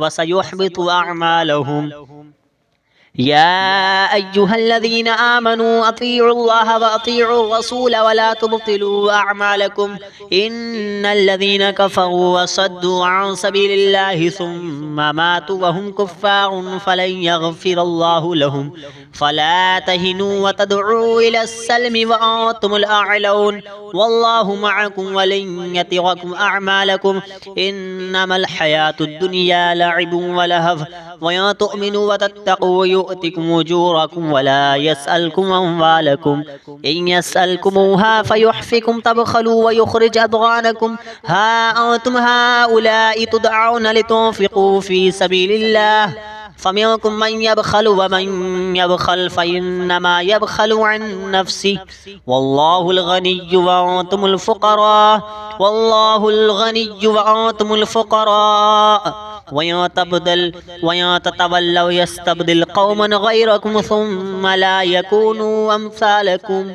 वसयुहबितु अअमालहुम या अय्युहल्लज़ीना आमनू अतीउल्लाह व अतीउर रसूल वला तुब्तिलू अअमालकुम इन्नल्लज़ीना कफ़रू वसद्दू अन सबीलिल्लाहि सुम्मा मातू वहुम कुफ़्फ़ारुन फलन यग़फ़िरल्लाहु लहुम फला तहिनू व तदऊ इलस्सल्मि व अंतुमुल अअलौन वल्लाहु मअकुम वलन यतिरकुम अअमालकुम इन्नमल हयातुद दुनिया लअबुन व लहव व इन तुअमिनू व तत्तक़ू युअतिकुम उजूरकुम वला यसअलकुम अम्वालकुम इन यसअलकुमूहा फयुहफ़िकुम तबख़लू व युख़रिज अदग़ानकुम हा अंतुम हाउलाइ तुदअऊन लितुन्फ़िक़ू फ़ी सबीलिल्लाह फ़मिनकुम मन यबख़लु व मन यबख़ल फ़इन्नमा यबख़लु अन नफ़्सिहि वल्लाहुल गनिय्यु व अंतुमुल फ़ुक़रा वल्लाहुल गनिय्यु व अंतुमुल फ़ुक़रा वयं ततवल्लव यस्तब्दिल क़ौमन ग़ैरकुम सुम्मा ला यकूनू अम्सालकुम।